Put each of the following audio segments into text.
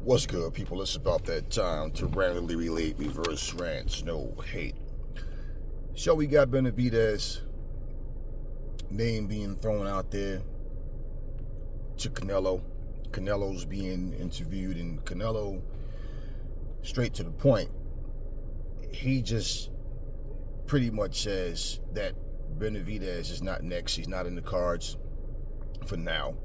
What's good, people? It's about that time to randomly relate reverse rants, no hate. So we got Benavides name being thrown out there to Canelo. Canelo's being interviewed, and Canelo, straight to the point, he just pretty much says that Benavides is not next. He's not in the cards for now.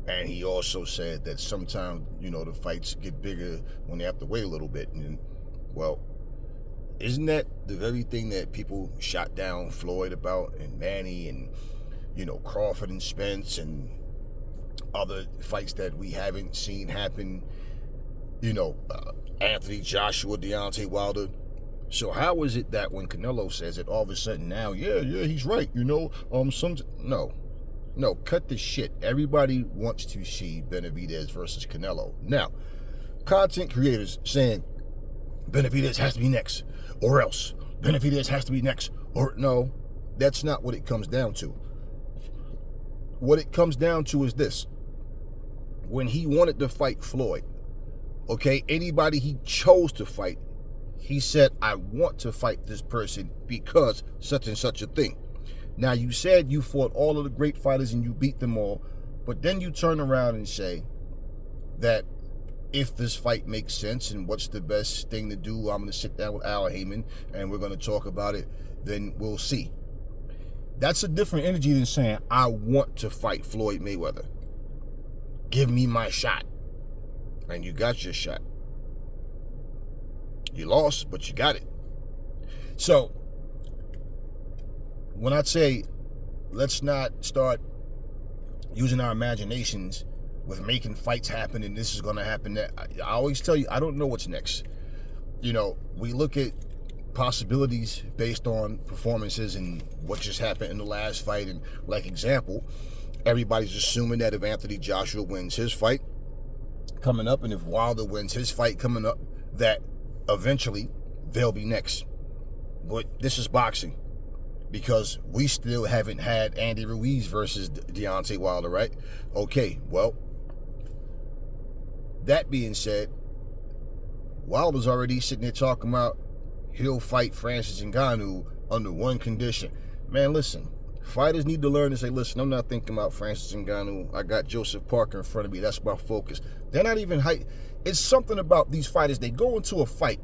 And he also said that sometimes, the fights get bigger when they have to wait a little bit. And, well, isn't that the very thing that people shot down Floyd about, and Manny, and, Crawford and Spence, and other fights that we haven't seen happen, Anthony Joshua, Deontay Wilder? So how is it that when Canelo says it, all of a sudden now, yeah, he's right, No, cut the shit. Everybody wants to see Benavides versus Canelo. Now, content creators saying Benavides has to be next, or else. Benavides has to be next, or no, that's not what it comes down to. What it comes down to is this. When he wanted to fight Floyd, anybody he chose to fight, he said, I want to fight this person because such and such a thing. Now, you said you fought all of the great fighters and you beat them all, but then you turn around and say that if this fight makes sense and what's the best thing to do, I'm going to sit down with Al Heyman and we're going to talk about it, then we'll see. That's a different energy than saying, I want to fight Floyd Mayweather. Give me my shot. And you got your shot. You lost, but you got it. So, when I say let's not start using our imaginations with making fights happen and this is going to happen, I always tell you, I don't know what's next. We look at possibilities based on performances and what just happened in the last fight. And like example, everybody's assuming that if Anthony Joshua wins his fight coming up and if Wilder wins his fight coming up, that eventually they'll be next. But this is boxing. Because we still haven't had Andy Ruiz versus Deontay Wilder, right? Okay, well, that being said, Wilder's already sitting there talking about he'll fight Francis Ngannou under one condition. Man, listen, fighters need to learn to say, listen, I'm not thinking about Francis Ngannou. I got Joseph Parker in front of me. That's my focus. They're not even hype. It's something about these fighters. They go into a fight.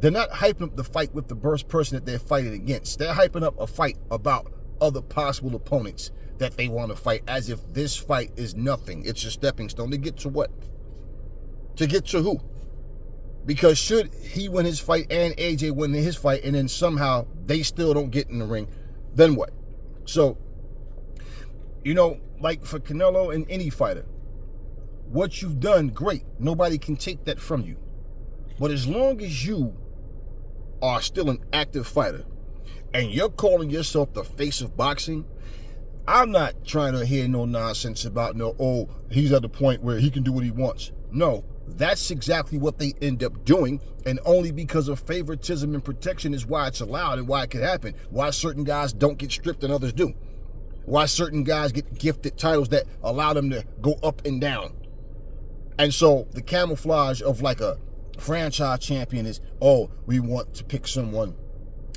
They're not hyping up the fight with the first person that they're fighting against. They're hyping up a fight about other possible opponents that they want to fight as if this fight is nothing. It's a stepping stone. To get to what? To get to who? Because should he win his fight and AJ win his fight and then somehow they still don't get in the ring, then what? So, like for Canelo and any fighter, what you've done, great. Nobody can take that from you. But as long as you are still an active fighter and you're calling yourself the face of boxing, I'm not trying to hear no nonsense about he's at the point where he can do what he wants. No, that's exactly what they end up doing, and only because of favoritism and protection is why it's allowed and why it can happen. Why certain guys don't get stripped and others do. Why certain guys get gifted titles that allow them to go up and down. And so the camouflage of like a franchise champion is, we want to pick someone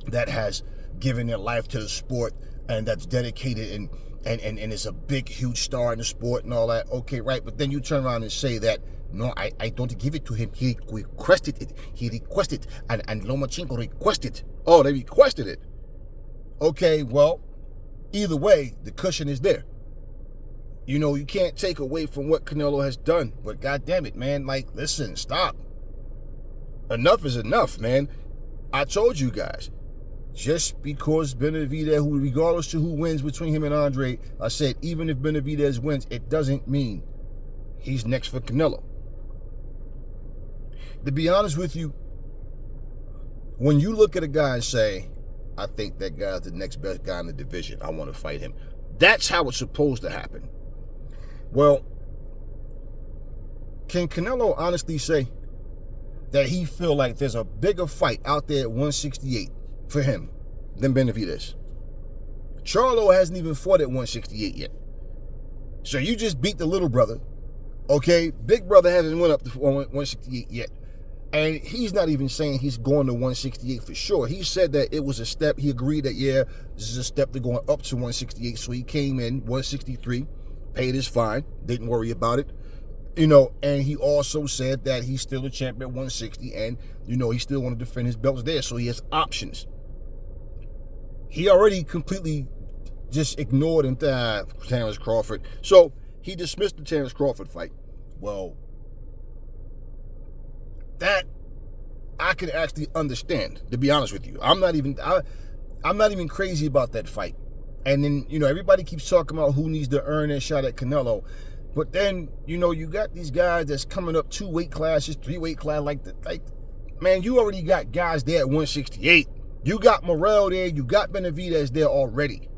that has given their life to the sport and that's dedicated and is a big, huge star in the sport and all that. Okay, right. But then you turn around and say that, no, I don't give it to him. He requested it. And Lomachenko requested. Oh, they requested it. Okay, well, either way, the cushion is there. You can't take away from what Canelo has done. But God damn it, man, listen, stop. Enough is enough, man. I told you guys, just because Benavides, regardless of who wins between him and Andre, I said, even if Benavides wins, it doesn't mean he's next for Canelo. To be honest with you, when you look at a guy and say, I think that guy's the next best guy in the division, I want to fight him, that's how it's supposed to happen. Well, can Canelo honestly say that he feel like there's a bigger fight out there at 168 for him than Benavides? Charlo hasn't even fought at 168 yet. So you just beat the little brother Okay, Big Brother hasn't went up to 168 yet. And he's not even saying he's going to 168 for sure. He said that it was a step. He agreed that, yeah, this is a step to going up to 168. So he came in 163, paid his fine, didn't worry about it. And he also said that he's still a champ at 160 and, he still want to defend his belts there. So he has options. He already completely just ignored Terrence Crawford. So he dismissed the Terrence Crawford fight. Well, that I can actually understand, to be honest with you. I'm not even crazy about that fight. And then, everybody keeps talking about who needs to earn their shot at Canelo. But then, you got these guys that's coming up 2 weight classes, 3 weight class, man, you already got guys there at 168. You got Morrell there, you got Benavides there already.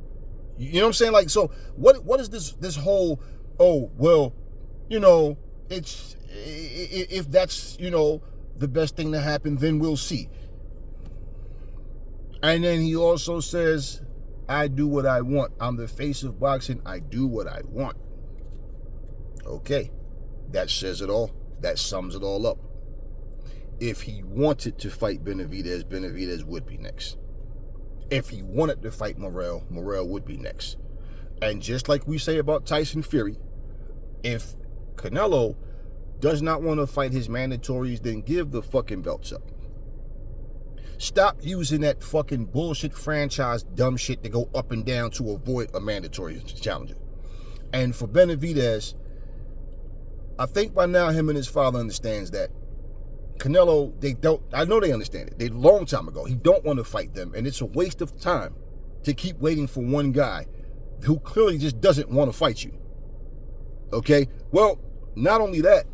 You know what I'm saying? Like, so what is this whole, oh, well, it's, if that's, the best thing to happen, then we'll see. And then he also says, I do what I want. I'm the face of boxing. I do what I want. Okay, that says it all. That sums it all up. If he wanted to fight Benavides, Benavides would be next. If he wanted to fight Morrell, Morrell would be next. And just like we say about Tyson Fury, if Canelo does not want to fight his mandatories, then give the fucking belts up. Stop using that fucking bullshit franchise dumb shit to go up and down to avoid a mandatory challenger. And for Benavides, I think by now him and his father understands that Canelo, I know they understand it. They long time ago. He don't want to fight them, and it's a waste of time to keep waiting for one guy who clearly just doesn't want to fight you. Okay? Well, not only that,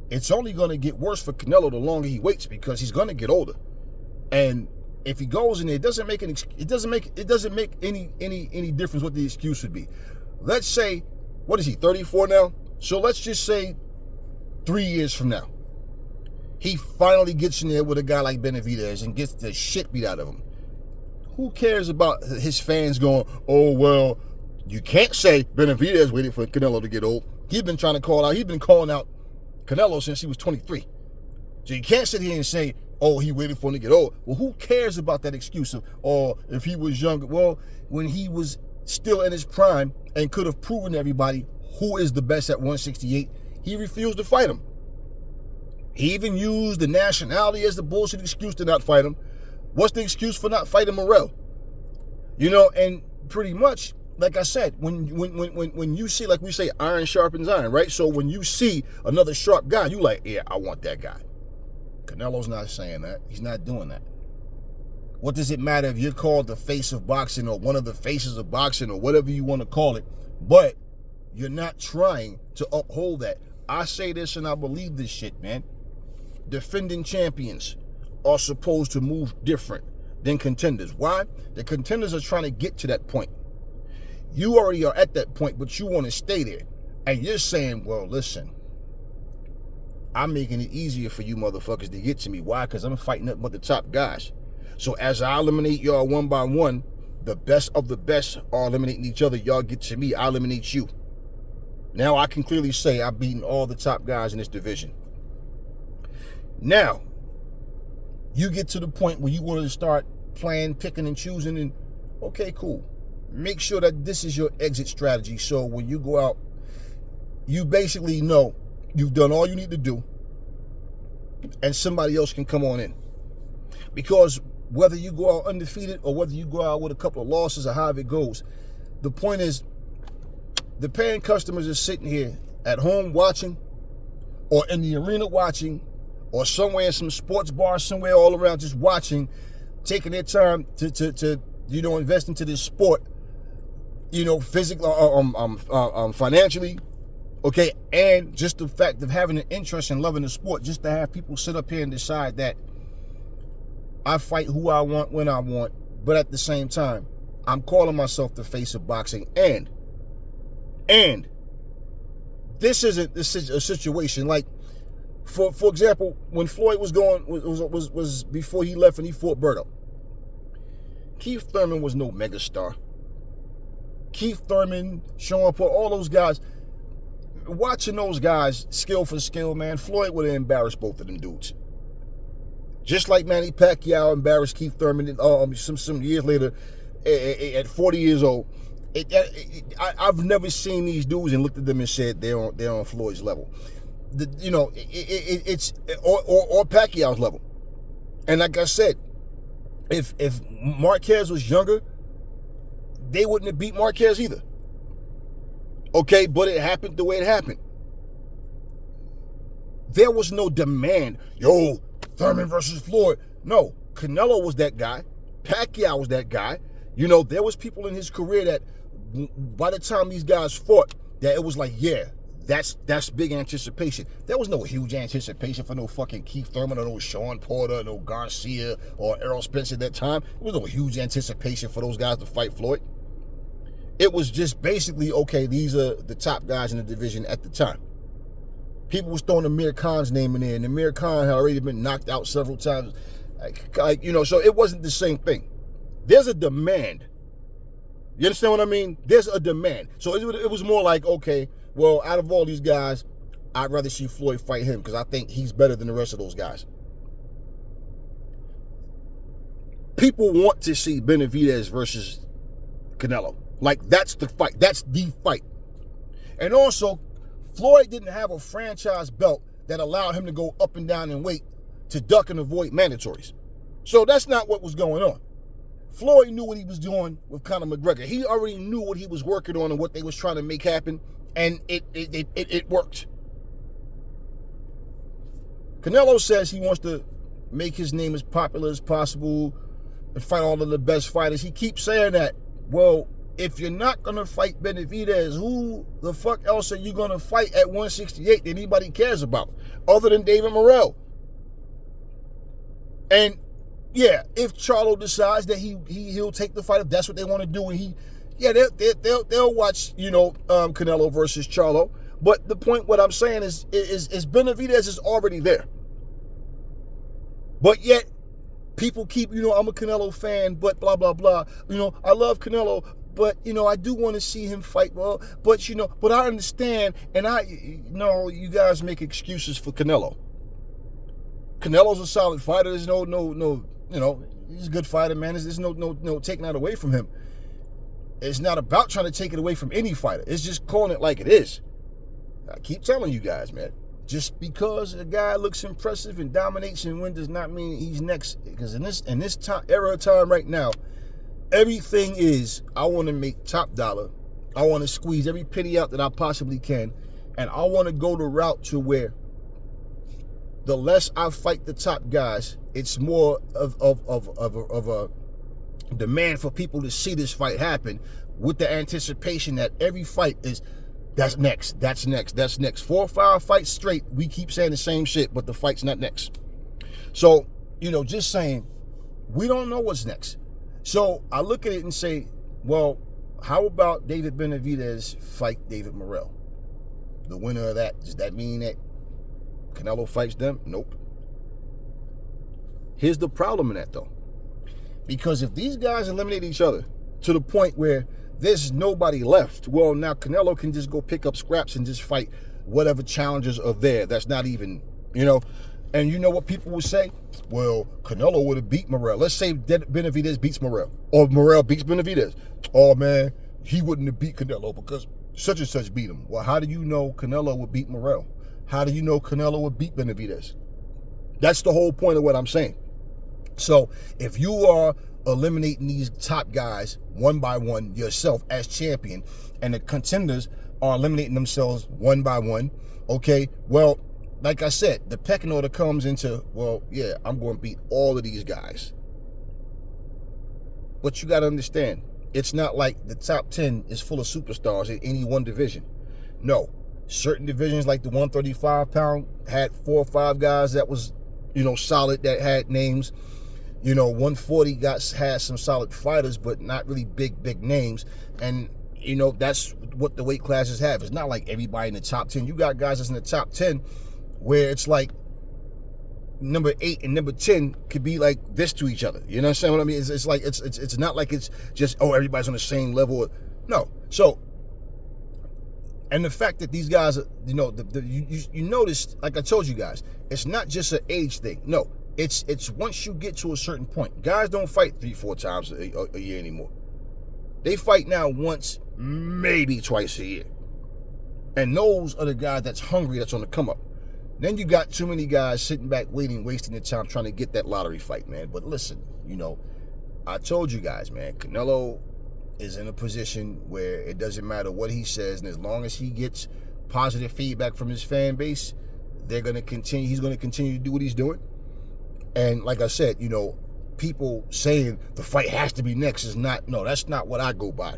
it's only going to get worse for Canelo the longer he waits, because he's going to get older. And if he goes in there, it doesn't make any difference what the excuse would be. Let's say, what is he, 34 now? So let's just say 3 years from now, he finally gets in there with a guy like Benavides and gets the shit beat out of him. Who cares about his fans going, oh, well, you can't say Benavides waited for Canelo to get old. He's been calling out Canelo since he was 23. So you can't sit here and say, oh, he waited for him to get old. Well, who cares about that excuse of, oh, if he was younger? Well, when he was still in his prime and could have proven to everybody who is the best at 168, he refused to fight him. He even used the nationality as the bullshit excuse to not fight him. What's the excuse for not fighting Morrell? And pretty much, like I said, when you see, like we say, iron sharpens iron, right? So when you see another sharp guy, you like, yeah, I want that guy. Canelo's not saying that. He's not doing that. What does it matter if you're called the face of boxing or one of the faces of boxing or whatever you want to call it, but you're not trying to uphold that? I say this and I believe this shit, man. Defending champions are supposed to move different than contenders. Why? The contenders are trying to get to that point. You already are at that point, but you want to stay there. And you're saying, well, listen, I'm making it easier for you motherfuckers to get to me. Why? Because I'm fighting up with the top guys. So as I eliminate y'all one by one, the best of the best are eliminating each other. Y'all get to me, I eliminate you. Now I can clearly say I've beaten all the top guys in this division. Now, you get to the point where you want to start playing, picking and choosing, and okay, cool. Make sure that this is your exit strategy. So when you go out, you basically know you've done all you need to do, and somebody else can come on in. Because whether you go out undefeated or whether you go out with a couple of losses or however it goes, the point is, the paying customers are sitting here at home watching, or in the arena watching, or somewhere in some sports bar somewhere all around just watching, taking their time to invest into this sport, physically, financially, okay, and just the fact of having an interest in loving the sport, just to have people sit up here and decide that I fight who I want when I want, but at the same time, I'm calling myself the face of boxing, and this isn't a situation like, for example, when Floyd was before he left and he fought Berto. Keith Thurman was no megastar. Keith Thurman, Sean Paul, all those guys, watching those guys skill for skill, man, Floyd would have embarrassed both of them dudes. Just like Manny Pacquiao embarrassed Keith Thurman some years later at 40 years old. I've never seen these dudes and looked at them and said they're on Floyd's level. It's Pacquiao's level. And like I said, if Marquez was younger, they wouldn't have beat Marquez either. Okay, but it happened the way it happened. There was no demand. Yo, Thurman versus Floyd. No, Canelo was that guy. Pacquiao was that guy. There was people in his career that by the time these guys fought, that it was like, yeah, that's big anticipation. There was no huge anticipation for no fucking Keith Thurman or no Sean Porter, no Garcia or Errol Spence at that time. There was no huge anticipation for those guys to fight Floyd. It was just basically, okay, these are the top guys in the division at the time. People was throwing Amir Khan's name in there, and Amir Khan had already been knocked out several times. So it wasn't the same thing. There's a demand. You understand what I mean? There's a demand. So it was more like, okay, well, out of all these guys, I'd rather see Floyd fight him because I think he's better than the rest of those guys. People want to see Benavides versus Canelo. Like, that's the fight. That's the fight. And also, Floyd didn't have a franchise belt that allowed him to go up and down in weight to duck and avoid mandatories. So that's not what was going on. Floyd knew what he was doing with Conor McGregor. He already knew what he was working on and what they was trying to make happen, and it worked. Canelo says he wants to make his name as popular as possible and fight all of the best fighters. He keeps saying that. Well, if you're not going to fight Benavides, who the fuck else are you going to fight at 168 that anybody cares about other than David Morrell? And yeah, if Charlo decides that he'll take the fight, if that's what they want to do, and they'll watch, Canelo versus Charlo. But the point, what I'm saying is Benavides is already there. But yet, people keep, I'm a Canelo fan, but blah, blah, blah. I love Canelo, but, I do want to see him fight well. But, but I understand, and you guys make excuses for Canelo. Canelo's a solid fighter. There's no, he's a good fighter, man. There's no taking that away from him. It's not about trying to take it away from any fighter. It's just calling it like it is. I keep telling you guys, man. Just because a guy looks impressive and dominates and wins does not mean he's next. Because in this era of time right now, everything is, I want to make top dollar. I want to squeeze every penny out that I possibly can. And I want to go the route to where the less I fight the top guys, it's more of a demand for people to see this fight happen with the anticipation that every fight is, that's next, that's next, that's next. 4 or 5 fights straight, we keep saying the same shit, but the fight's not next. So, just saying, we don't know what's next. So I look at it and say, well, how about David Benavides fight David Morrell? The winner of that, does that mean that Canelo fights them? Nope. Here's the problem in that, though. Because if these guys eliminate each other to the point where there's nobody left, well, now Canelo can just go pick up scraps and just fight whatever challengers are there. That's not even, And you know what people will say? Well, Canelo would have beat Morrell. Let's say Benavides beats Morrell. Or Morrell beats Benavides. Oh, man, he wouldn't have beat Canelo because such and such beat him. Well, how do you know Canelo would beat Morrell? How do you know Canelo would beat Benavides? That's the whole point of what I'm saying. So if you are eliminating these top guys one by one yourself as champion, and the contenders are eliminating themselves one by one, okay, well, like I said, the pecking order comes into, well, yeah, I'm going to beat all of these guys. But you got to understand, it's not like the top 10 is full of superstars in any one division. No. Certain divisions like the 135-pound had 4 or 5 guys that was, solid, that had names. 140 had some solid fighters, but not really big names. And, that's what the weight classes have. It's not like everybody in the top 10. You got guys that's in the top 10 where it's like number 8 and number 10 could be like this to each other. You understand what I mean? It's like, it's not like it's just, everybody's on the same level. No. So, And the fact that these guys, you know, you notice, like I told you guys, it's not just an age thing. No, it's once you get to a certain point. Guys don't fight 3-4 times a year anymore. They fight now once, maybe twice a year. And those are the guys that's hungry, that's on the come up. Then you got too many guys sitting back waiting, wasting their time trying to get that lottery fight, man. But listen, you know, I told you guys, man, Canelo is in a position where it doesn't matter what he says, and as long as he gets positive feedback from his fan base, they're going to continue. He's going to continue to do what he's doing. And like I said, you know, people saying the fight has to be next is not, no, that's not what I go by.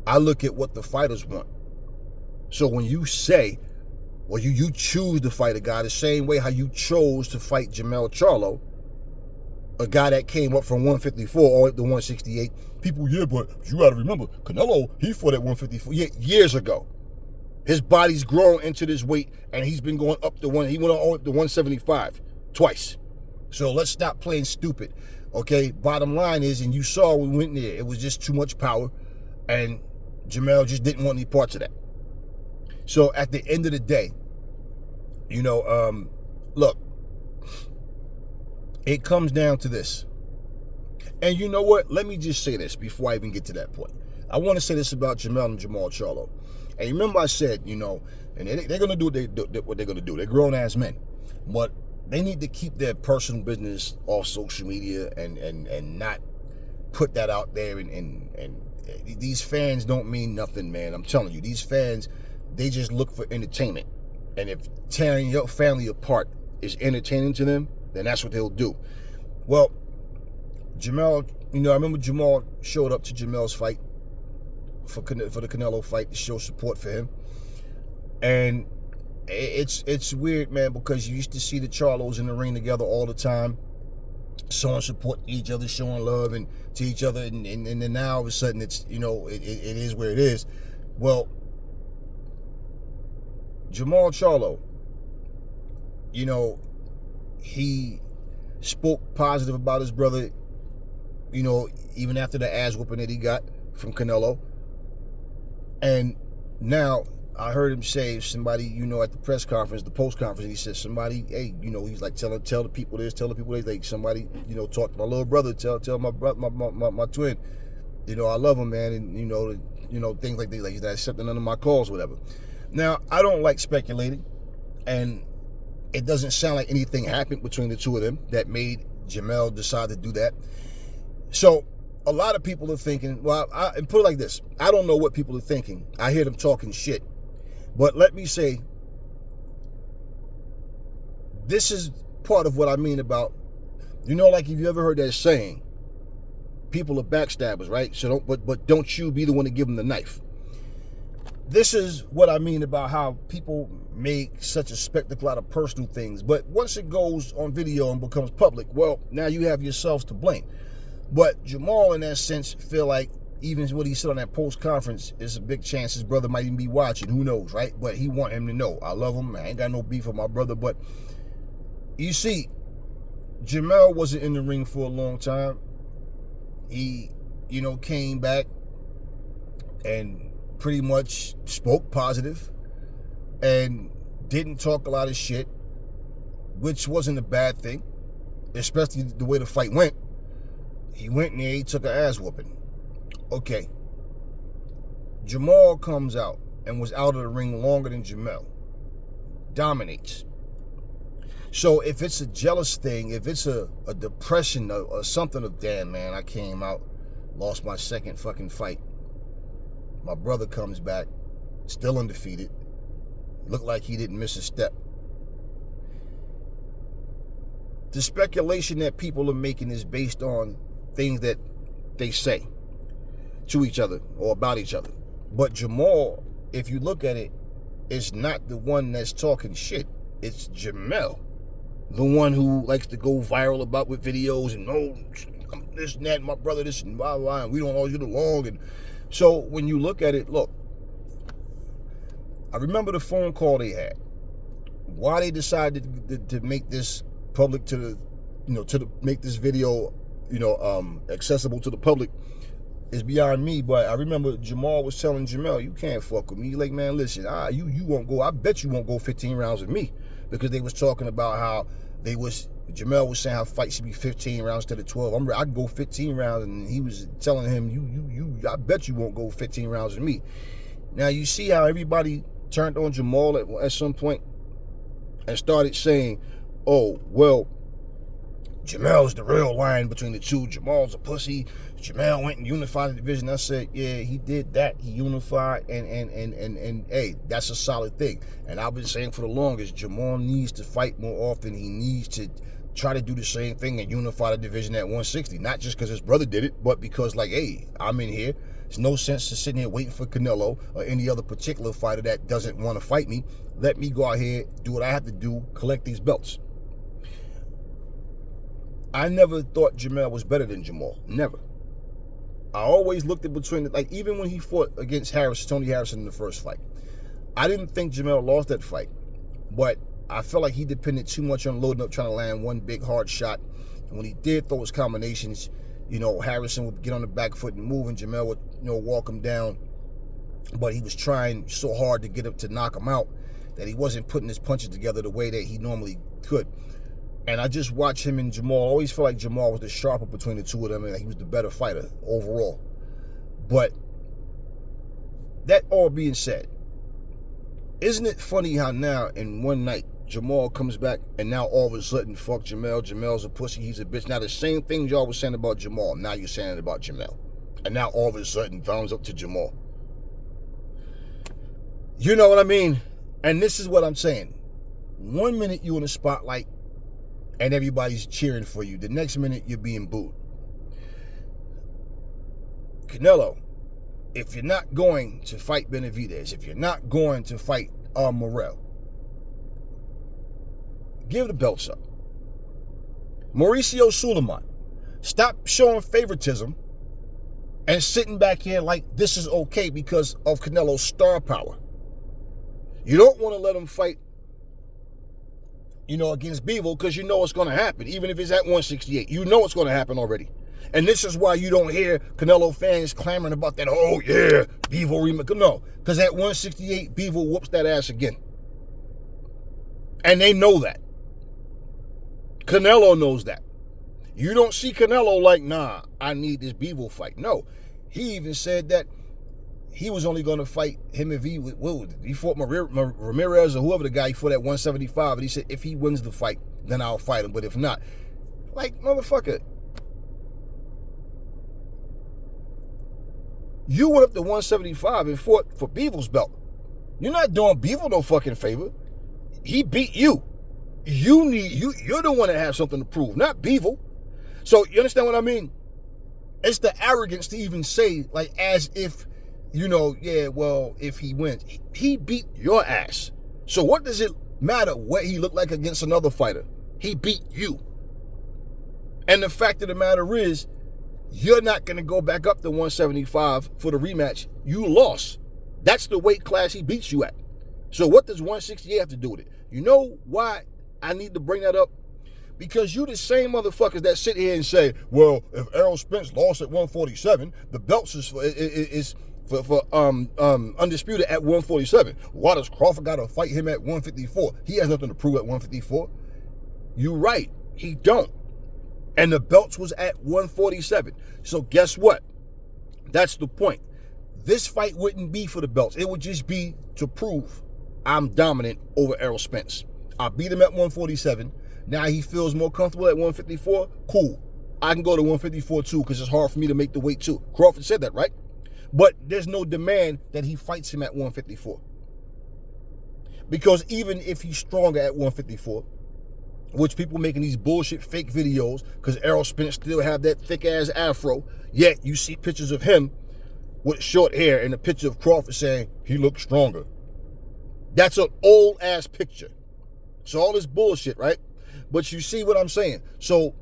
I look at what the fighters want. So when you say, well, you choose to fight a guy the same way how you chose to fight Jermell Charlo, a guy that came up from 154 all the way up to 168. People, yeah, but you got to remember, Canelo, he fought at 154 years ago. His body's grown into this weight, and he's been going up to he went all up to 175 twice. So let's stop playing stupid, okay? Bottom line is, and you saw when we went there, it was just too much power, and Jermell just didn't want any parts of that. So at the end of the day, you know, look, it comes down to this. And you know what? Let me just say this before I even get to that point. I want to say this about Jermell and Jermall Charlo. And remember I said, you know, and they're going to do what they're going to do. They're grown-ass men. But they need to keep their personal business off social media and not put that out there. And these fans don't mean nothing, man. I'm telling you, these fans, they just look for entertainment. And if tearing your family apart is entertaining to them, then that's what they'll do. Well, Jermell, you know, I remember Jamal showed up to Jermell's fight for the Canelo fight to show support for him. And it's weird, man, because you used to see the Charlos in the ring together all the time, showing support to each other, showing love and to each other, and then now all of a sudden it's, you know, it is where it is. Well, Jermall Charlo, you know, he spoke positive about his brother, you know, even after the ass whooping that he got from Canelo. And now I heard him say, somebody, you know, at the press conference, the post conference, he said, somebody, hey, you know, he's like, tell the people this, tell the people this, like, somebody, you know, talk to my little brother, tell my brother, my twin, you know, I love him, man, and you know, things like that, like he's not accepting none of my calls, whatever. Now, I don't like speculating, and it doesn't sound like anything happened between the two of them that made Jermell decide to do that. So a lot of people are thinking, well, and put it like this, I don't know what people are thinking. I hear them talking shit. But let me say, this is part of what I mean about, you know, like if you ever heard that saying, people are backstabbers, right? So don't you be the one to give them the knife. This is what I mean about how people make such a spectacle out of personal things. But once it goes on video and becomes public, well, now you have yourselves to blame. But Jermall, in that sense, feel like even what he said on that post conference, is a big chance his brother might even be watching. Who knows, right? But he want him to know, I love him. I ain't got no beef with my brother. But you see, Jermell wasn't in the ring for a long time. He, you know, came back and pretty much spoke positive and didn't talk a lot of shit, which wasn't a bad thing, especially the way the fight went. He went in there, he took an ass whooping. Okay. Jermall comes out and was out of the ring longer than Jermell. Dominates. So if it's a jealous thing, if it's a depression or something of, damn, man, I came out, lost my second fucking fight. My brother comes back, still undefeated. Looked like he didn't miss a step. The speculation that people are making is based on things that they say to each other or about each other. But Jermall, if you look at it, is not the one that's talking shit. It's Jermell, the one who likes to go viral about with videos and, oh, I'm this and that, and my brother this and blah, blah, and we don't always get along. And so when you look at it, look, I remember the phone call they had. Why they decided to make this public to the, you know, make this video, you know, accessible to the public. is beyond me, but I remember Jamal was telling Jamel, you can't fuck with me. Like, man, listen, you won't go. I bet you won't go 15 rounds with me, because they was talking about how Jamel was saying how fights should be 15 rounds instead of 12. I can go 15 rounds, and he was telling him, I bet you won't go 15 rounds with me. Now you see how everybody turned on Jamal at some point and started saying, oh, well, Jamel's the real line between the two. Jamal's a pussy. Jamel went and unified the division. I said, yeah, he did that. He unified, and hey, that's a solid thing. And I've been saying for the longest, Jamal needs to fight more often. He needs to try to do the same thing and unify the division at 160. Not just because his brother did it, but because, like, hey, I'm in here. There's no sense to sitting here waiting for Canelo or any other particular fighter that doesn't want to fight me. Let me go out here, do what I have to do, collect these belts. I never thought Jamel was better than Jamal. Never. I always looked at between, like, even when he fought against Tony Harrison in the first fight, I didn't think Jamel lost that fight, but I felt like he depended too much on loading up, trying to land one big hard shot. And when he did throw his combinations, Harrison would get on the back foot and move, and Jamel would, walk him down. But he was trying so hard to get up to knock him out that he wasn't putting his punches together the way that he normally could. And I just watched him and Jamal. I always felt like Jamal was the sharper between the two of them, and he was the better fighter overall. But that all being said, isn't it funny how now in one night Jamal comes back and now all of a sudden, fuck Jamel, Jamel's a pussy, he's a bitch. Now the same thing y'all was saying about Jamal, now you're saying it about Jamel. And now all of a sudden, thumbs up to Jamal. You know what I mean? And this is what I'm saying. 1 minute you in the spotlight and everybody's cheering for you. The next minute you're being booed. Canelo, if you're not going to fight Benavides, if you're not going to fight Morrell, give the belts up. Mauricio Suleiman, stop showing favoritism and sitting back here like this is okay because of Canelo's star power. You don't want to let him fight, against Bivol, because you know what's going to happen. Even if it's at 168, you know what's going to happen already. And this is why you don't hear Canelo fans clamoring about that, oh yeah, Bivol rematch. No, because at 168, Bivol whoops that ass again. And they know that. Canelo knows that. You don't see Canelo like, nah, I need this Bivol fight. No, he even said that he was only going to fight him if he fought Ramirez or whoever the guy he fought at 175. And he said, if he wins the fight, then I'll fight him. But if not, like, motherfucker, you went up to 175 and fought for Bivol's belt. You're not doing Bivol no fucking favor. He beat you. You're the one that has something to prove, not Bivol. So you understand what I mean? It's the arrogance to even say, like, as if, yeah, well, if he wins. He beat your ass. So what does it matter what he looked like against another fighter? He beat you. And the fact of the matter is, you're not going to go back up to 175 for the rematch. You lost. That's the weight class he beats you at. So what does 168 have to do with it? You know why I need to bring that up? Because you the same motherfuckers that sit here and say, well, if Errol Spence lost at 147, the belts is for undisputed at 147. Why does Crawford got to fight him at 154? He has nothing to prove at 154. You right, he don't. And the belts was at 147. So guess what? That's the point. This fight wouldn't be for the belts. It would just be to prove I'm dominant over Errol Spence. I beat him at 147. Now he feels more comfortable at 154. Cool. I can go to 154 too because it's hard for me to make the weight too. Crawford said that, right? But there's no demand that he fights him at 154. Because even if he's stronger at 154, which people making these bullshit fake videos because Errol Spence still have that thick ass afro, yet you see pictures of him with short hair and a picture of Crawford saying he looks stronger. That's an old ass picture. So all this bullshit, right? But you see what I'm saying? So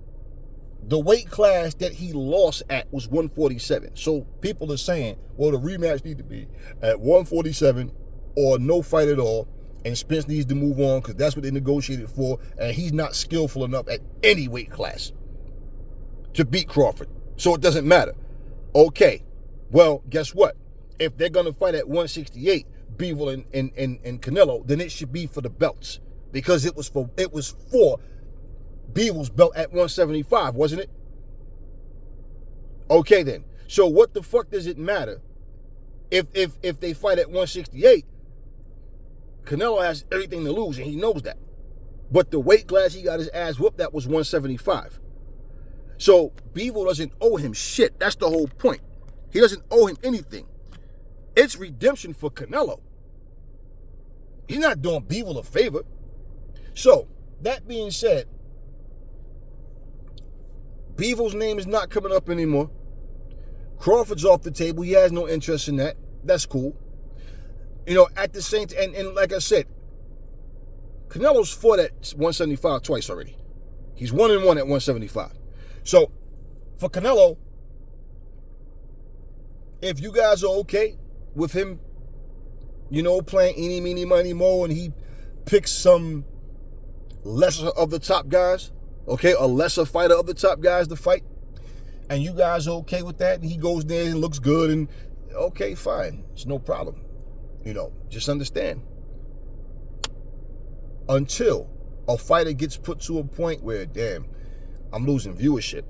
the weight class that he lost at was 147. So people are saying, well, the rematch need to be at 147 or no fight at all. And Spence needs to move on because that's what they negotiated for. And he's not skillful enough at any weight class to beat Crawford. So it doesn't matter. Okay, Well, guess what? If they're going to fight at 168, Bivol and Canelo, then it should be for the belts. Because it was for Bivol's belt at 175, wasn't it? Okay then. So what the fuck does it matter if they fight at 168? Canelo has everything to lose, and he knows that. But the weight class he got his ass whooped, that was 175. So Bivol doesn't owe him shit. That's the whole point. He doesn't owe him anything. It's redemption for Canelo. He's not doing Bivol a favor. So, that being said, Bivol's name is not coming up anymore. Crawford's off the table. He has no interest in that. That's cool. You know, at the same time, and like I said, Canelo's fought at 175 twice already. He's 1-1 at 175. So, for Canelo, if you guys are okay with him, you know, playing eeny, meeny, miny, mo, and he picks some lesser of the top guys, okay, a lesser fighter of the top guys to fight, and you guys are okay with that, and he goes there and looks good, and okay, fine, it's no problem. You know, just understand, until a fighter gets put to a point where, damn, I'm losing viewership.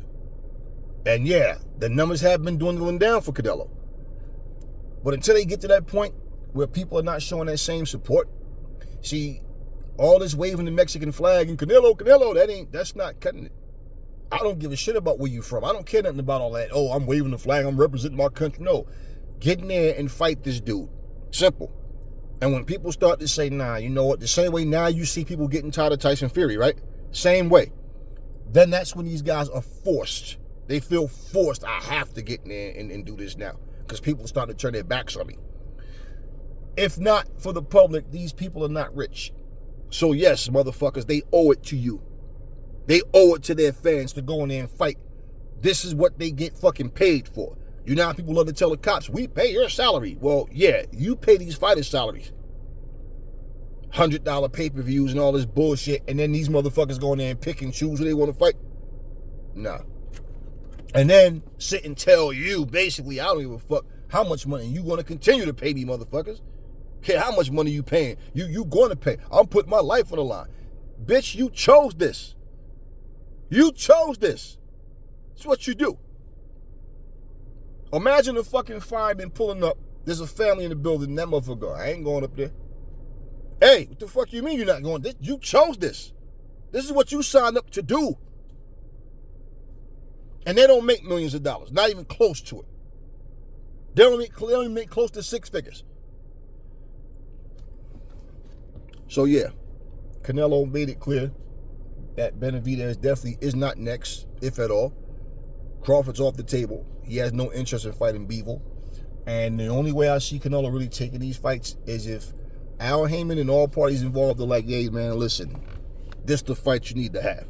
And yeah, the numbers have been dwindling down for Canelo. But until they get to that point where people are not showing that same support, see, all this waving the Mexican flag and Canelo, that's not cutting it. I don't give a shit about where you from. I don't care nothing about all that. Oh, I'm waving the flag, I'm representing my country. No, get in there and fight this dude. Simple. And when people start to say, nah, you know what, the same way now you see people getting tired of Tyson Fury, right? Same way. Then that's when these guys are forced. They feel forced. I have to get in there and do this now. Because people start to turn their backs on me. If not for the public, these people are not rich. So yes, motherfuckers, they owe it to you. They owe it to their fans to go in there and fight. This is what they get fucking paid for. You know how people love to tell the cops, we pay your salary. Well, yeah, you pay these fighters' salaries. $100 pay-per-views and all this bullshit, and then these motherfuckers go in there and pick and choose who they want to fight? Nah. And then sit and tell you, basically, I don't give a fuck how much money you going to continue to pay me, motherfuckers. Care how much money you paying. You going to pay. I'm putting my life on the line. Bitch, you chose this. You chose this. It's what you do. Imagine a fucking fireman pulling up. There's a family in the building. That motherfucker go, I ain't going up there. Hey, what the fuck you mean you're not going? You chose this. This is what you signed up to do. And they don't make millions of dollars. Not even close to it. They only make close to six figures. So yeah, Canelo made it clear that Benavides definitely is not next, if at all. Crawford's off the table. He has no interest in fighting Bivol. And the only way I see Canelo really taking these fights is if Al Heyman and all parties involved are like, hey, man, listen, this is the fight you need to have.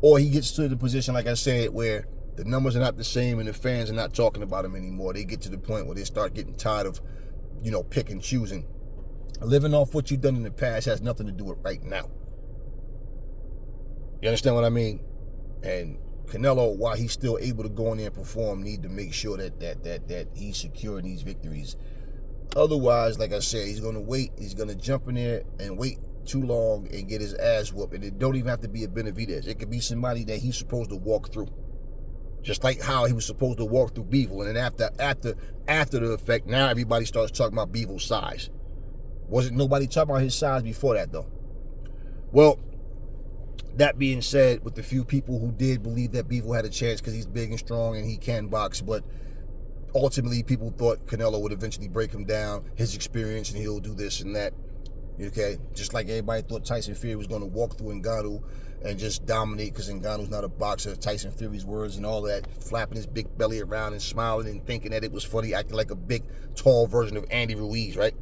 Or he gets to the position, like I said, where the numbers are not the same and the fans are not talking about him anymore. They get to the point where they start getting tired of, you know, pick and choosing. Living off what you've done in the past has nothing to do with right now. You understand what I mean? And Canelo, while he's still able to go in there and perform, need to make sure that he's securing these victories. Otherwise, like I said, he's going to wait. He's going to jump in there and wait too long and get his ass whooped. And it don't even have to be a Benavides. It could be somebody that he's supposed to walk through. Just like how he was supposed to walk through Bivol. And then after the effect, now everybody starts talking about Bivol's size. Wasn't nobody talking about his size before that, though? Well, that being said, with the few people who did believe that Bivol had a chance because he's big and strong and he can box, but ultimately people thought Canelo would eventually break him down, his experience, and he'll do this and that. Okay? Just like everybody thought Tyson Fury was going to walk through Ngannou and just dominate because Ngannou's not a boxer. Tyson Fury's words and all that, flapping his big belly around and smiling and thinking that it was funny, acting like a big, tall version of Andy Ruiz, right?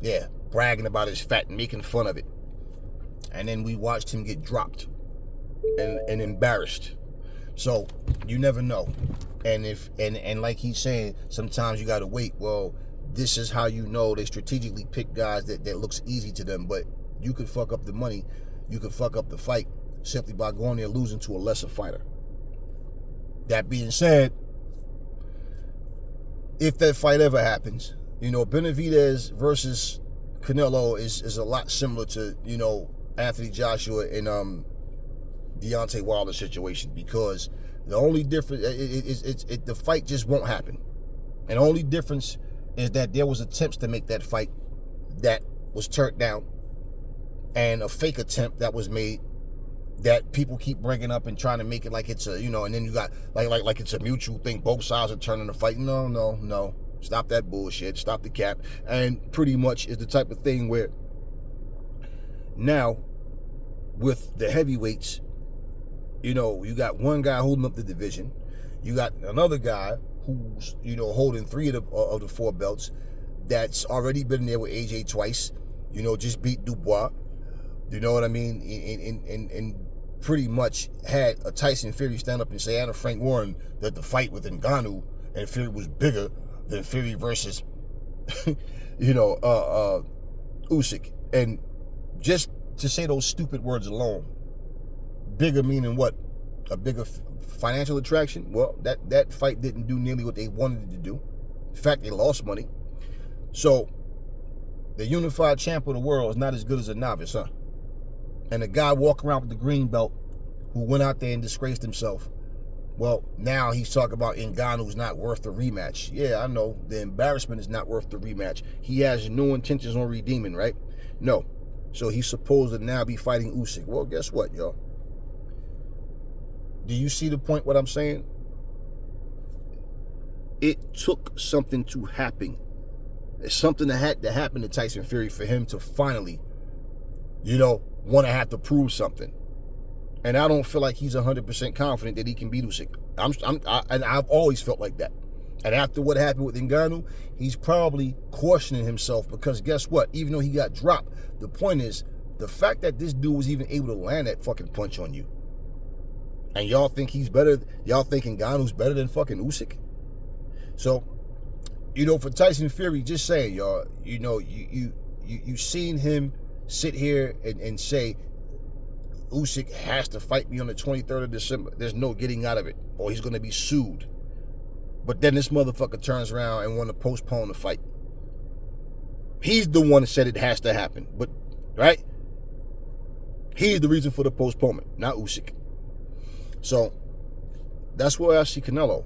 Yeah, bragging about his fat and making fun of it. And then we watched him get dropped and embarrassed. So you never know. And if and like he's saying, sometimes you gotta wait. Well, this is how you know they strategically pick guys that looks easy to them, but you could fuck up the money, you could fuck up the fight simply by going there losing to a lesser fighter. That being said, if that fight ever happens, Benavides versus Canelo is a lot similar to, Anthony Joshua and Deontay Wilder situation, because the only difference the fight just won't happen. And the only difference is that there was attempts to make that fight that was turned down, and a fake attempt that was made that people keep bringing up and trying to make it like it's a, and then you got like it's a mutual thing. Both sides are turning the fight. No. Stop that bullshit. Stop the cap. And pretty much is the type of thing where now with the heavyweights, you got one guy holding up the division. You got another guy who's, holding 3 of the 4 belts, that's already been there with AJ twice, just beat Dubois. You know what I mean? And pretty much had a Tyson Fury stand up and say, and a Frank Warren, that the fight with Ngannou and Fury was bigger than Fury versus, Usyk. And just to say those stupid words alone, bigger meaning what? A bigger financial attraction? Well, that fight didn't do nearly what they wanted it to do. In fact, they lost money. So, the unified champ of the world is not as good as a novice, huh? And the guy walking around with the green belt who went out there and disgraced himself, well, now he's talking about Ngannou's not worth the rematch. Yeah, I know. The embarrassment is not worth the rematch. He has no intentions on redeeming, right? No. So he's supposed to now be fighting Usyk. Well, guess what, y'all? Do you see the point what I'm saying? It took something to happen. It's something that had to happen to Tyson Fury for him to finally, want to have to prove something. And I don't feel like he's 100% confident that he can beat Usyk. And I've always felt like that. And after what happened with Ngannou, he's probably questioning himself, because guess what? Even though he got dropped, the point is, the fact that this dude was even able to land that fucking punch on you, and y'all think he's better, y'all think Ngannou's better than fucking Usyk? So, for Tyson Fury, just saying, y'all, you seen him sit here and say, Usyk has to fight me on the 23rd of December. There's no getting out of it, or he's going to be sued. But then this motherfucker turns around and want to postpone the fight. He's the one that said it has to happen, but, right? He's the reason for the postponement, not Usyk. So, that's where I see Canelo.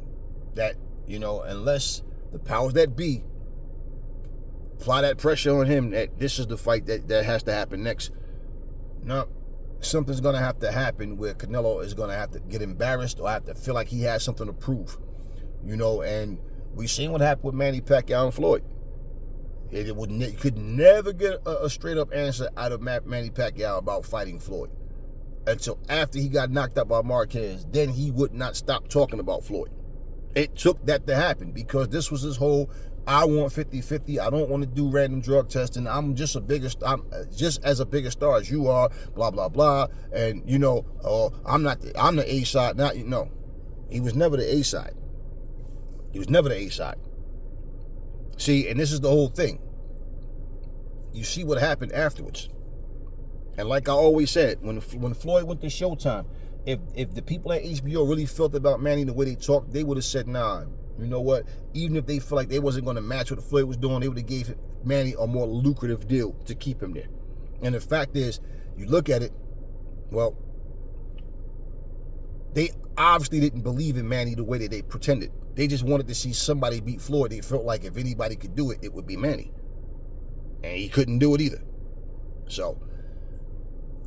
That, unless the powers that be apply that pressure on him, that this is the fight that has to happen next. No, something's going to have to happen where Canelo is going to have to get embarrassed or have to feel like he has something to prove. And we've seen what happened with Manny Pacquiao and Floyd. You could never get a straight-up answer out of Manny Pacquiao about fighting Floyd until after he got knocked out by Marquez. Then he would not stop talking about Floyd. It took that to happen, because this was his whole, I want 50-50. I don't want to do random drug testing. I'm just as a bigger star as you are, blah, blah, blah. And, I'm the A side. No, he was never the A side. He was never the A side. See, and this is the whole thing. You see what happened afterwards. And like I always said, when Floyd went to Showtime, if the people at HBO really felt about Manny the way they talked, they would have said, nah, you know what? Even if they feel like they wasn't going to match what Floyd was doing, they would have gave Manny a more lucrative deal to keep him there. And the fact is, you look at it, well, they obviously didn't believe in Manny the way that they pretended. They just wanted to see somebody beat Floyd. They felt like if anybody could do it, it would be Manny. And he couldn't do it either. So,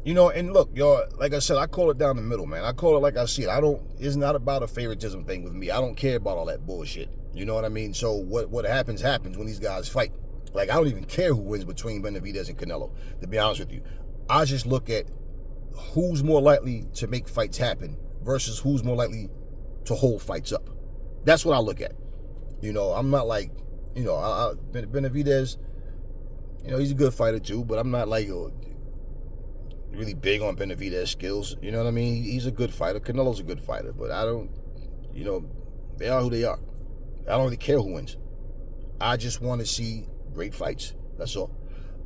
and look, y'all, like I said, I call it down the middle, man. I call it like I see it. It's not about a favoritism thing with me. I don't care about all that bullshit. You know what I mean? So what happens when these guys fight. Like, I don't even care who wins between Benavides and Canelo, to be honest with you. I just look at who's more likely to make fights happen versus who's more likely to hold fights up. That's what I look at. I'm not like, Benavides, he's a good fighter too, but I'm not like really big on Benavides' skills. You know what I mean? He's a good fighter. Canelo's a good fighter, but I don't, they are who they are. I don't really care who wins. I just want to see great fights. That's all.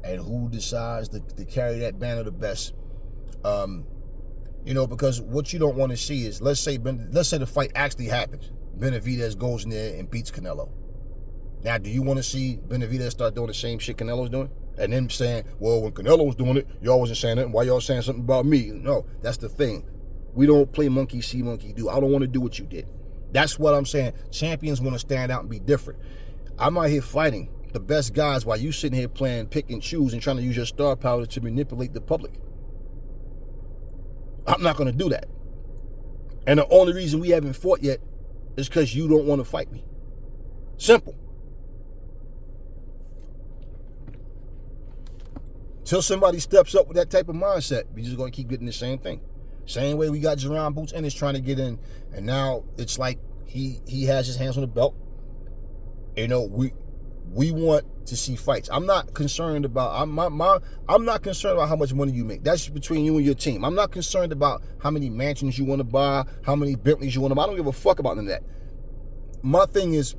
And who decides to carry that banner the best. Because what you don't want to see is, let's say the fight actually happens. Benavides goes in there and beats Canelo. Now, do you want to see Benavides start doing the same shit Canelo's doing? And then saying, well, when Canelo was doing it, y'all wasn't saying nothing. Why y'all saying something about me? No, that's the thing. We don't play monkey see, monkey do. I don't want to do what you did. That's what I'm saying. Champions want to stand out and be different. I'm out here fighting the best guys while you sitting here playing pick and choose and trying to use your star power to manipulate the public. I'm not going to do that. And the only reason we haven't fought yet is because you don't want to fight me. Simple. Till somebody steps up with that type of mindset, we just going to keep getting the same thing. Same way we got Jerron Boots Ennis trying to get in, and now it's like he has his hands on the belt. You know, we want to see fights. I'm not concerned about I'm not concerned about how much money you make. That's between you and your team. I'm not concerned about how many mansions you want to buy, how many Bentleys you want to buy. I don't give a fuck about none of that. My thing is,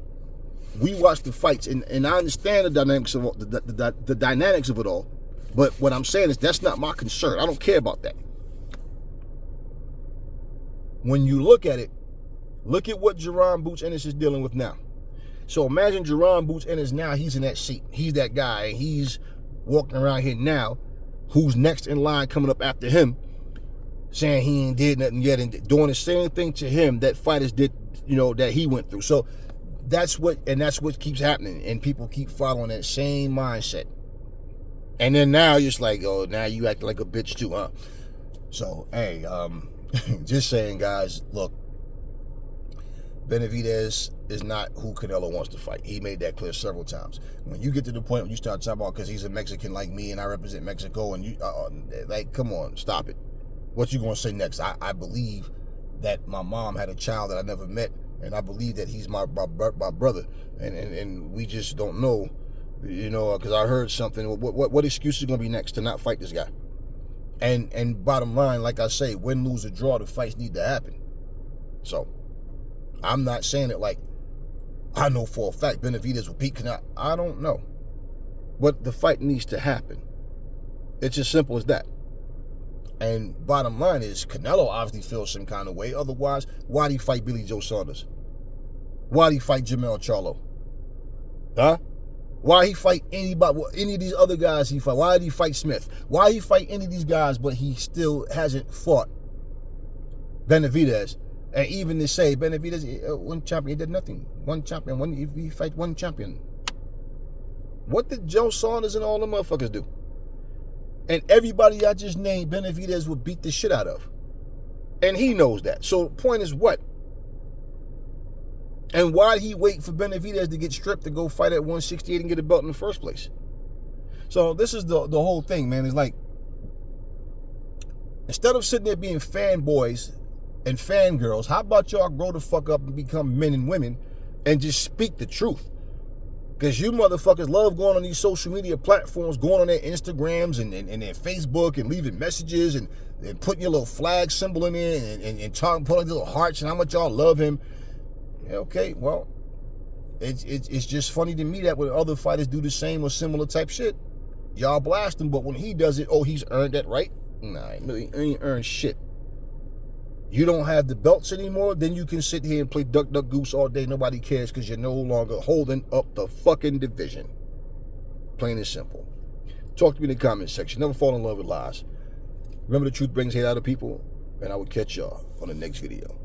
we watch the fights, and I understand the dynamics of the dynamics of it all. But what I'm saying is that's not my concern. I don't care about that. When you look at it, look at what Jerron Boots Ennis is dealing with now. So imagine Jerron Boots Ennis now, he's in that seat. He's that guy. He's walking around here now. Who's next in line coming up after him, saying he ain't did nothing yet and doing the same thing to him that fighters did, you know, that he went through. So that's what keeps happening. And people keep following that same mindset. And then now you're just like, oh, now you act like a bitch too, huh? So, hey, just saying, guys, look, Benavides is not who Canelo wants to fight. He made that clear several times. When you get to the point where you start talking about because he's a Mexican like me and I represent Mexico, and you, like, come on, stop it. What you gonna say next? I believe that my mom had a child that I never met, and I believe that he's my brother, and we just don't know, you know, because I heard something. What excuse is gonna be next to not fight this guy? And bottom line, like I say, win, lose, or draw, the fights need to happen. So I'm not saying it like I know for a fact Benavides will beat Canelo. I don't know. But the fight needs to happen. It's as simple as that. And bottom line is, Canelo obviously feels some kind of way. Otherwise, why'd he fight Billy Joe Saunders? Why'd he fight Jermell Charlo? Huh? Why he fight anybody, any of these other guys he fight? Why did he fight Smith? Why he fight any of these guys, but he still hasn't fought Benavides? And even to say Benavides, one champion, he did nothing. One champion, he fight one champion. What did Joe Saunders and all them motherfuckers do? And everybody I just named, Benavides would beat the shit out of. And he knows that. So the point is what? And why did he wait for Benavides to get stripped to go fight at 168 and get a belt in the first place? So this is the whole thing, man. It's like, instead of sitting there being fanboys and fangirls, how about y'all grow the fuck up and become men and women and just speak the truth? Because you motherfuckers love going on these social media platforms, going on their Instagrams and their Facebook and leaving messages and putting your little flag symbol in there and talking, putting little hearts and how much y'all love him. Okay, well, it's just funny to me that when other fighters do the same or similar type shit, y'all blast him, but when he does it, oh, he's earned that right? Nah, he ain't earned shit. You don't have the belts anymore, then you can sit here and play duck, duck, goose all day. Nobody cares because you're no longer holding up the fucking division. Plain and simple. Talk to me in the comment section. Never fall in love with lies. Remember, the truth brings hate out of people, and I will catch y'all on the next video.